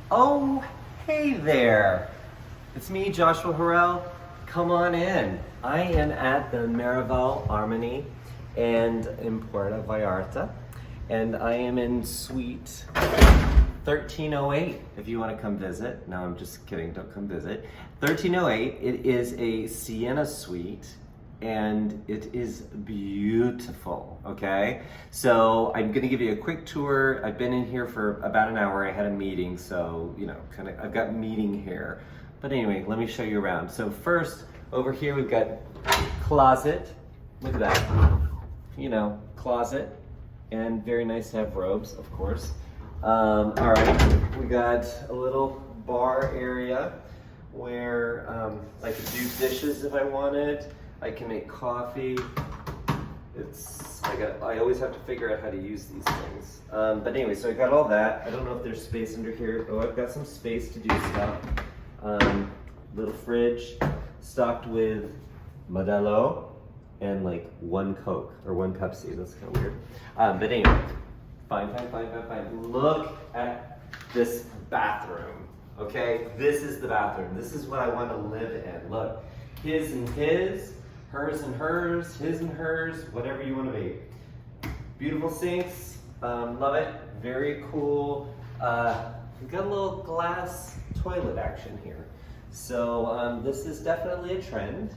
Oh, hey there. It's me, Joshua Harrell. Come on in. I am at the Marival, Armony, and in Puerto Vallarta, and I am in Suite 1308 if you want to come visit. No, I'm just kidding. Don't come visit. 1308. It is a Sienna Suite, and it is beautiful, okay? So I'm gonna give you a quick tour. I've been in here for about an hour. I had a meeting, so, you know, I've got meeting here. But anyway, let me show you around. So first, over here we've got closet. Look at that, you know, closet. And very nice to have robes, of course. All right, we got a little bar area where I could do dishes if I wanted. I can make coffee. I always have to figure out how to use these things. But anyway, so I got all that. I don't know if there's space under here. Oh, I've got some space to do stuff. Little fridge stocked with Modelo and like one Coke or one Pepsi. That's kind of weird. But anyway, fine. Look at this bathroom, okay? This is the bathroom. This is what I want to live in. Look, his and his, hers and hers, his and hers, whatever you want to be. Beautiful sinks, love it, very cool. We've got a little glass toilet action here. So this is definitely a trend.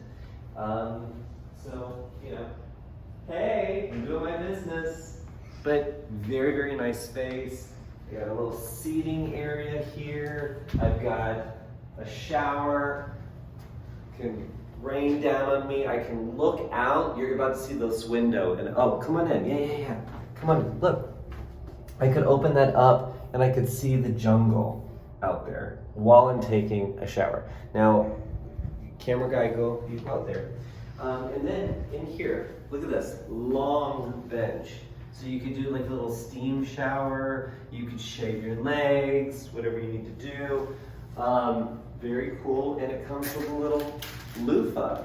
So, you know, hey, I'm doing my business. But very, very nice space. I got a little seating area here. I've got a shower. Can rain down on me. I can look out. You're about to see this window. And oh, come on in. Yeah. Come on, look. I could open that up and I could see the jungle out there while I'm taking a shower. Now, camera guy, go you out there. And then in here, look at this long bench. So you could do like a little steam shower. You could shave your legs, whatever you need to do. Very cool, and it comes with a little loofah,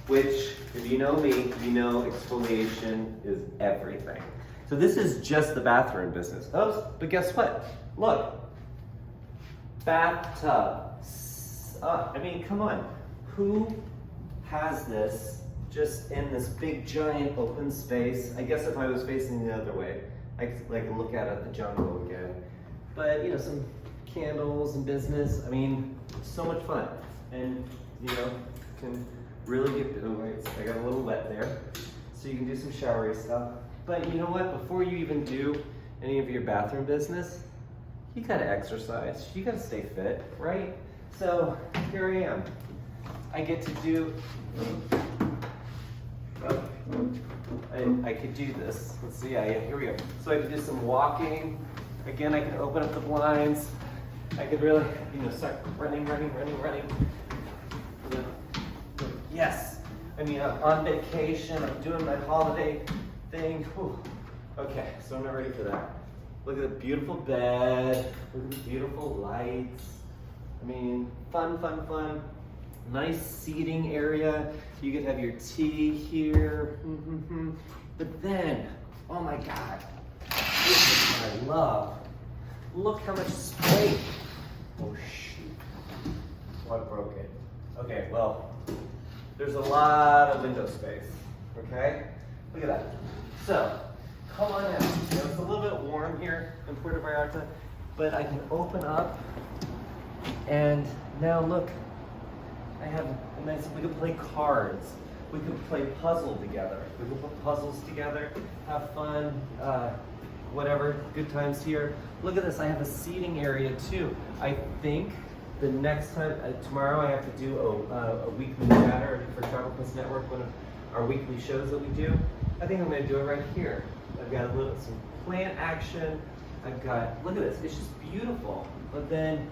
which, if you know me, you know exfoliation is everything. So this is just the bathroom business. Oh, but guess what? Look, bathtub. I mean, come on. Who has this just in this big, giant open space? I guess if I was facing the other way, I could like look out at the jungle again. But, you know, some candles and business. I mean, so much fun. And, you know, can really get, oh wait, I got a little wet there. So you can do some showery stuff. But you know what, before you even do any of your bathroom business, you gotta exercise, you gotta stay fit, right? So here I am. I get to do, I could do this. Let's see, yeah, here we go. So I could do some walking. Again, I can open up the blinds. I could really, you know, start running. Yes, I mean, I'm on vacation, I'm doing my holiday thing. Whew. Okay, so I'm not ready for that. Look at the beautiful bed, look at the beautiful lights. I mean, fun. Nice seating area. You could have your tea here. But then, oh my God, this is what I love. Look how much space. Oh shoot, what broke it? Okay, well, there's a lot of window space, okay? Look at that. So, come on in. You know, it's a little bit warm here in Puerto Vallarta, but I can open up, and now look, I have a nice, we can play cards. We can play puzzle together. We can put puzzles together, have fun, whatever, good times here. Look at this, I have a seating area too. I think the next time, tomorrow I have to do a weekly chatter for Travel Plus Network, one of our weekly shows that we do. I think I'm gonna do it right here. I've got some plant action. I've got, look at this, it's just beautiful. But then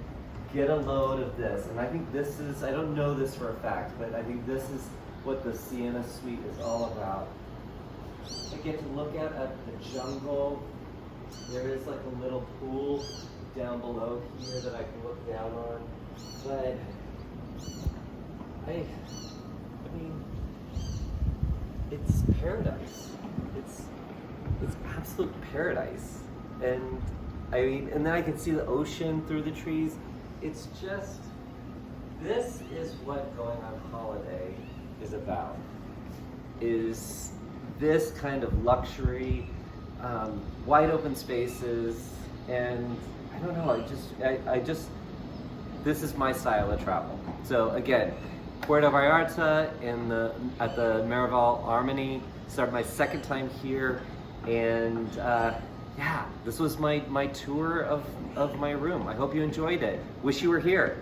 get a load of this. And I think this is, I don't know this for a fact, but I think this is what the Sienna Suite is all about. I get to look at the jungle. There is like a little pool down below here that I can look down on. But I mean, it's paradise. It's absolute paradise. And I mean, and then I can see the ocean through the trees. It's just, this is what going on holiday is about. Is this kind of luxury, wide open spaces, and I don't know, I just, this is my style of travel. So again, Puerto Vallarta at the Marival Armony. Start my second time here, and yeah, this was my tour of my room. I hope you enjoyed it. Wish you were here.